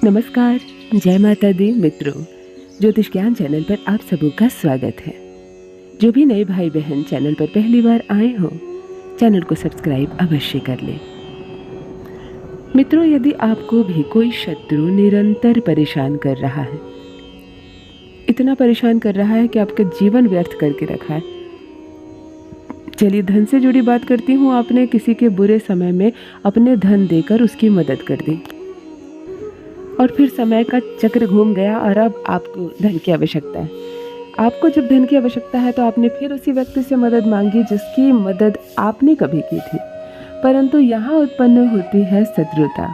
नमस्कार, जय माता दी मित्रों। ज्योतिष ज्ञान चैनल पर आप सबों का स्वागत है। जो भी नए भाई बहन चैनल पर पहली बार आए हो, चैनल को सब्सक्राइब अवश्य कर लें। मित्रों, यदि आपको भी कोई शत्रु निरंतर परेशान कर रहा है, इतना परेशान कर रहा है कि आपका जीवन व्यर्थ करके रखा है। चलिए धन से जुड़ी बात करती हूँ। आपने किसी के बुरे समय में अपने धन देकर उसकी मदद कर दी और फिर समय का चक्र घूम गया और अब आपको धन की आवश्यकता है। आपको जब धन की आवश्यकता है तो आपने फिर उसी व्यक्ति से मदद मांगी जिसकी मदद आपने कभी की थी, परंतु यहाँ उत्पन्न होती है शत्रुता।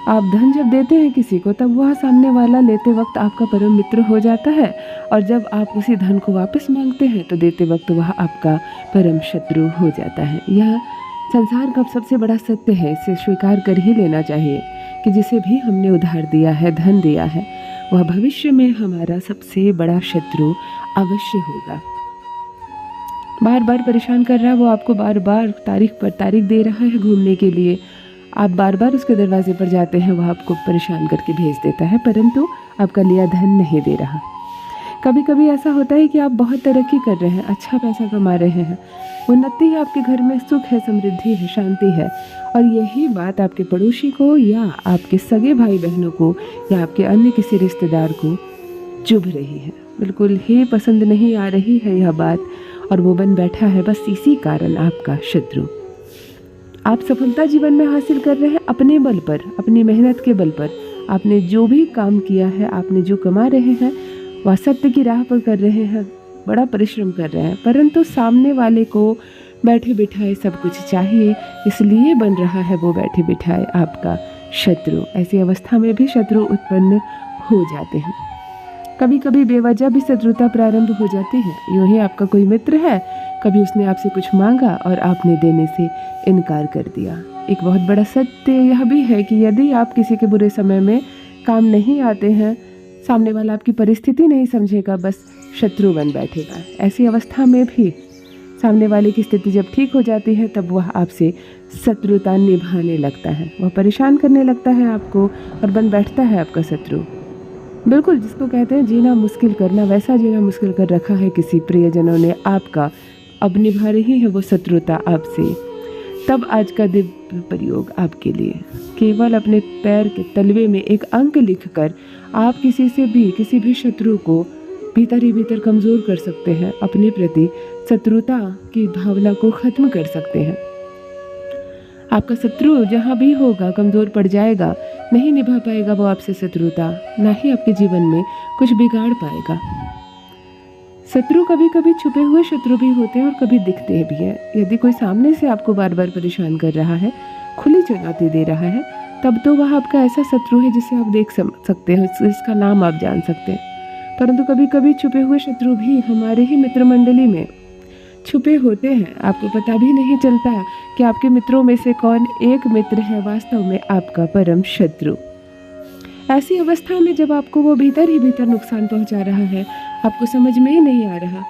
आप धन जब देते हैं किसी को, तब वह सामने वाला लेते वक्त आपका परम मित्र हो जाता है, और जब आप उसी धन को वापस मांगते हैं तो देते वक्त वह आपका परम शत्रु हो जाता है। यह संसार का सबसे बड़ा सत्य है। इसे स्वीकार कर ही लेना चाहिए कि जिसे भी हमने उधार दिया है, धन दिया है, वह भविष्य में हमारा सबसे बड़ा शत्रु अवश्य होगा। बार बार परेशान कर रहा है, वो आपको बार बार तारीख पर तारीख दे रहा है घूमने के लिए। आप बार बार उसके दरवाजे पर जाते हैं, वह आपको परेशान करके भेज देता है, परंतु आपका लिया धन नहीं दे रहा। कभी कभी ऐसा होता है कि आप बहुत तरक्की कर रहे हैं, अच्छा पैसा कमा रहे हैं, उन्नति है, आपके घर में सुख है, समृद्धि है, शांति है, और यही बात आपके पड़ोसी को या आपके सगे भाई बहनों को या आपके अन्य किसी रिश्तेदार को चुभ रही है, बिल्कुल ही पसंद नहीं आ रही है यह बात, और वो बन बैठा है बस इसी कारण आपका शत्रु। आप सफलता जीवन में हासिल कर रहे हैं अपने बल पर, अपनी मेहनत के बल पर। आपने जो भी काम किया है, आपने जो कमा रहे हैं, वह सत्य की राह पर कर रहे हैं, बड़ा परिश्रम कर रहे हैं, परंतु सामने वाले को बैठे बिठाए सब कुछ चाहिए, इसलिए बन रहा है वो बैठे बिठाए आपका शत्रु। ऐसी अवस्था में भी शत्रु उत्पन्न हो जाते हैं। कभी कभी बेवजह भी शत्रुता प्रारंभ हो जाती है। यूँ ही आपका कोई मित्र है, कभी उसने आपसे कुछ मांगा और आपने देने से इनकार कर दिया। एक बहुत बड़ा सत्य यह भी है कि यदि आप किसी के बुरे समय में काम नहीं आते हैं, सामने वाला आपकी परिस्थिति नहीं समझेगा, बस शत्रु बन बैठेगा। ऐसी अवस्था में भी सामने वाले की स्थिति जब ठीक हो जाती है, तब वह आपसे शत्रुता निभाने लगता है, वह परेशान करने लगता है आपको और बन बैठता है आपका शत्रु। बिल्कुल, जिसको कहते हैं जीना मुश्किल करना, वैसा जीना मुश्किल कर रखा है किसी प्रियजनों ने आपका। अब निभा रही है वो शत्रुता आपसे। तब आज का दिव्य प्रयोग आपके लिए, केवल अपने पैर के तलवे में एक अंक लिखकर आप किसी भी शत्रु को भीतर ही भीतर कमज़ोर कर सकते हैं, अपने प्रति शत्रुता की भावना को ख़त्म कर सकते हैं। आपका शत्रु जहाँ भी होगा कमज़ोर पड़ जाएगा, नहीं निभा पाएगा वो आपसे शत्रुता, ना ही आपके जीवन में कुछ बिगाड़ पाएगा। शत्रु कभी कभी छुपे हुए शत्रु भी होते हैं और कभी दिखते भी हैं। यदि कोई सामने से आपको बार बार परेशान कर रहा है, खुली चुनौती दे रहा है, तब तो वह आपका ऐसा शत्रु है जिसे आप देख सकते हैं, इसका नाम आप जान सकते हैं। परंतु कभी कभी छुपे हुए शत्रु भी हमारे ही मित्र मंडली में छुपे होते हैं। आपको पता भी नहीं चलता कि आपके मित्रों में से कौन एक मित्र है वास्तव में आपका परम शत्रु। ऐसी अवस्था में जब आपको वो भीतर ही भीतर नुकसान पहुंचा रहा है, आपको समझ में ही नहीं आ रहा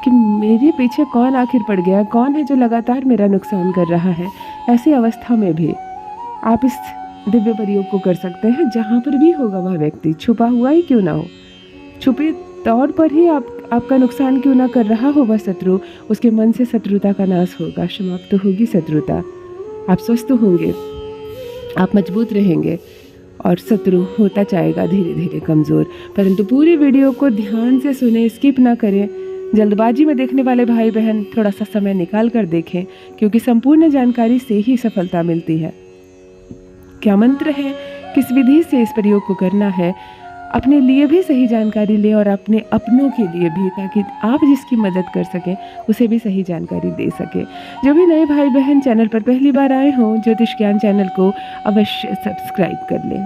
कि मेरे पीछे कौन आखिर पड़ गया, कौन है जो लगातार मेरा नुकसान कर रहा है। ऐसी अवस्था में भी आप इस दिव्य प्रयोग को कर सकते हैं। जहाँ पर भी होगा वह व्यक्ति, छुपा हुआ ही क्यों ना हो, छुपे तौर पर ही आपका नुकसान क्यों ना कर रहा हो वह शत्रु, उसके मन से शत्रुता का नाश होगा, समाप्त होगी शत्रुता। आप स्वस्थ होंगे, आप मजबूत रहेंगे और शत्रु होता जाएगा धीरे धीरे कमज़ोर। परंतु पूरी वीडियो को ध्यान से सुने, स्किप ना करें। जल्दबाजी में देखने वाले भाई बहन थोड़ा सा समय निकाल कर देखें, क्योंकि संपूर्ण जानकारी से ही सफलता मिलती है। क्या मंत्र है, किस विधि से इस प्रयोग को करना है, अपने लिए भी सही जानकारी लें और अपने अपनों के लिए भी, ताकि आप जिसकी मदद कर सकें उसे भी सही जानकारी दे सकें। जो भी नए भाई बहन चैनल पर पहली बार आए हों, ज्योतिष ज्ञान चैनल को अवश्य सब्सक्राइब कर लें।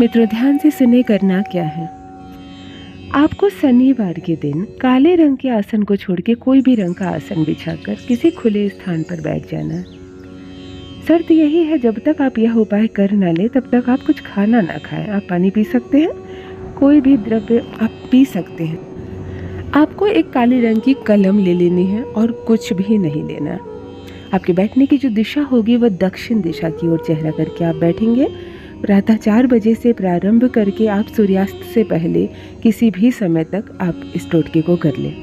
मित्रों, ध्यान से सुने करना क्या है। आपको शनिवार के दिन काले रंग के आसन को छोड़ के कोई भी रंग का आसन बिछाकर किसी खुले स्थान पर बैठ जाना है। शर्त यही है, जब तक आप यह उपाय कर ना ले तब तक आप कुछ खाना ना खाएं। आप पानी पी सकते हैं, कोई भी द्रव्य आप पी सकते हैं। आपको एक काले रंग की कलम ले लेनी है और कुछ भी नहीं लेना। आपके बैठने की जो दिशा होगी वह दक्षिण दिशा की ओर चेहरा करके आप बैठेंगे। प्रातः 4 बजे से प्रारंभ करके आप सूर्यास्त से पहले किसी भी समय तक आप इस टोटके को कर लें।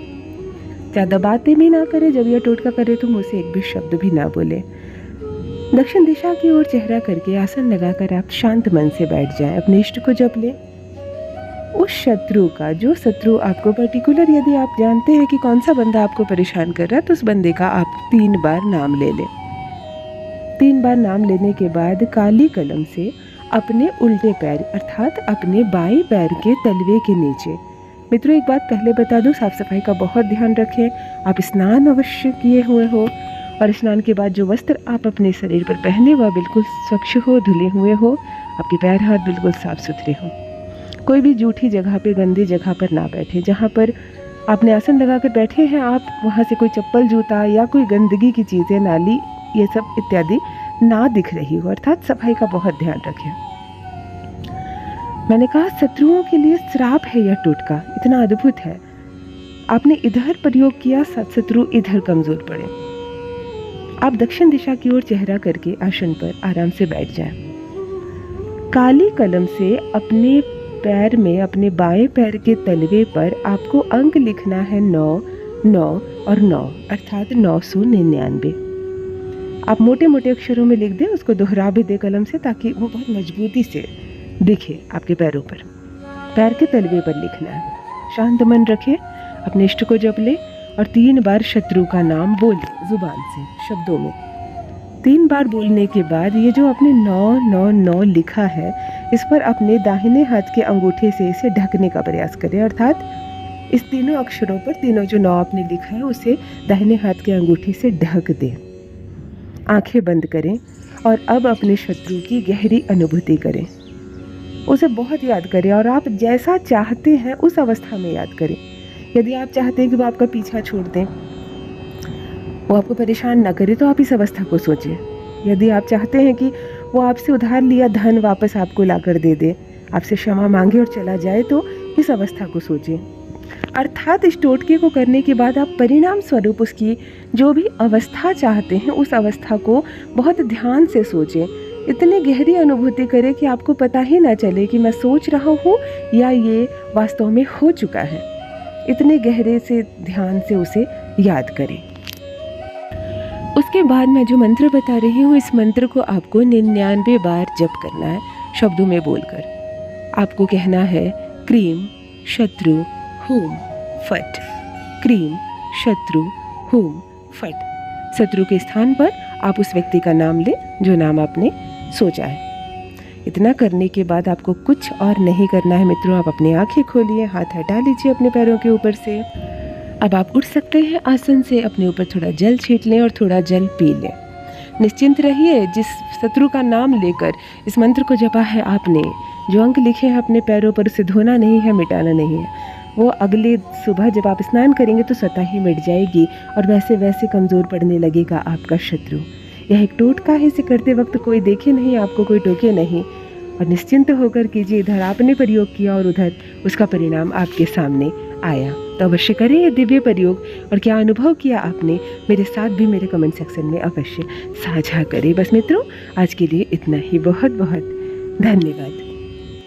ज़्यादा बातें भी ना करें, जब यह टोटका करें तो मुँह से एक भी शब्द भी ना बोले। दक्षिण दिशा की ओर चेहरा करके आसन लगाकर आप शांत मन से बैठ जाएं, अपने इष्ट को जप लें। उस शत्रु का, जो शत्रु आपको पर्टिकुलर, यदि आप जानते हैं कि कौन सा बंदा आपको परेशान कर रहा है, तो उस बंदे का आप 3 बार नाम ले लें। 3 बार नाम लेने के बाद काली कलम से अपने उल्टे पैर अर्थात अपने बाएं पैर के तलवे के नीचे, मित्रों एक बात पहले बता दूं, साफ सफाई का बहुत ध्यान रखें। आप स्नान अवश्य किए हुए हो और स्नान के बाद जो वस्त्र आप अपने शरीर पर पहने वह बिल्कुल स्वच्छ हो, धुले हुए हो, आपके पैर हाथ बिल्कुल साफ सुथरे हो। कोई भी जूठी जगह पे, गंदी जगह पर ना बैठे। जहाँ पर आपने आसन लगाकर बैठे हैं आप, वहाँ से कोई चप्पल, जूता या कोई गंदगी की चीज़ें, नाली, ये सब इत्यादि ना दिख रही हो, अर्थात सफाई का बहुत ध्यान रखें। मैंने कहा शत्रुओं के लिए श्राप है यह टोटका, इतना अद्भुत है। आपने इधर प्रयोग किया, शत्रु इधर कमजोर पड़े। आप दक्षिण दिशा की ओर चेहरा करके आसन पर आराम से बैठ जाएं। काली कलम से अपने पैर में, अपने बाएं पैर के तलवे पर आपको अंक लिखना है 9, 9 और 9 अर्थात 999। आप मोटे मोटे अक्षरों में लिख दें, उसको दोहरा भी दे कलम से, ताकि वो बहुत मजबूती से दिखे आपके पैरों पर। पैर के तलवे पर लिखना है। शांत मन रखें, अपने इष्ट को जप लें और 3 बार शत्रु का नाम बोलें जुबान से, शब्दों में। 3 बार बोलने के बाद ये जो आपने 999 लिखा है, इस पर अपने दाहिने हाथ के अंगूठे से इसे ढकने का प्रयास करें, अर्थात इस तीनों अक्षरों पर, तीनों जो 9 आपने लिखा है उसे दाहिने हाथ के अंगूठे से ढक दें। आंखें बंद करें और अब अपने शत्रु की गहरी अनुभूति करें, उसे बहुत याद करें और आप जैसा चाहते हैं उस अवस्था में याद करें। यदि आप चाहते हैं कि वो आपका पीछा छोड़ दें, वो आपको परेशान ना करे, तो आप इस अवस्था को सोचें। यदि आप चाहते हैं कि वो आपसे उधार लिया धन वापस आपको ला कर दे दे, आपसे क्षमा मांगे और चला जाए, तो इस अवस्था को सोचें। अर्थात इस टोटके को करने के बाद आप परिणाम स्वरूप उसकी जो भी अवस्था चाहते हैं उस अवस्था को बहुत ध्यान से सोचें। इतनी गहरी अनुभूति करें कि आपको पता ही ना चले कि मैं सोच रहा हूँ या ये वास्तव में हो चुका है। इतने गहरे से ध्यान से उसे याद करें। उसके बाद मैं जो मंत्र बता रही हूँ, इस मंत्र को आपको 99 बार जप करना है, शब्दों में बोलकर। आपको कहना है क्रीम शत्रु हुम फट, क्रीम शत्रु हुम फट। शत्रु के स्थान पर आप उस व्यक्ति का नाम लें जो नाम आपने सोचा है। इतना करने के बाद आपको कुछ और नहीं करना है मित्रों। आप अपनी आंखें खोलिए, हाथ हटा लीजिए अपने पैरों के ऊपर से। अब आप उठ सकते हैं आसन से, अपने ऊपर थोड़ा जल छींट लें और थोड़ा जल पी लें। निश्चिंत रहिए, जिस शत्रु का नाम लेकर इस मंत्र को जपा है आपने, जो अंक लिखे हैं अपने पैरों पर, उसे धोना नहीं है, मिटाना नहीं है। वो अगले सुबह जब आप स्नान करेंगे तो स्वतः ही मिट जाएगी और वैसे वैसे कमज़ोर पड़ने लगेगा आपका शत्रु। यह एक टोटका है, इसे करते वक्त कोई देखे नहीं, आपको कोई टोके नहीं, और निश्चिंत होकर कीजिए। इधर आपने प्रयोग किया और उधर उसका परिणाम आपके सामने आया। तो अवश्य करें ये दिव्य प्रयोग, और क्या अनुभव किया आपने मेरे साथ भी मेरे कमेंट सेक्शन में अवश्य साझा करें। बस मित्रों, आज के लिए इतना ही। बहुत बहुत धन्यवाद।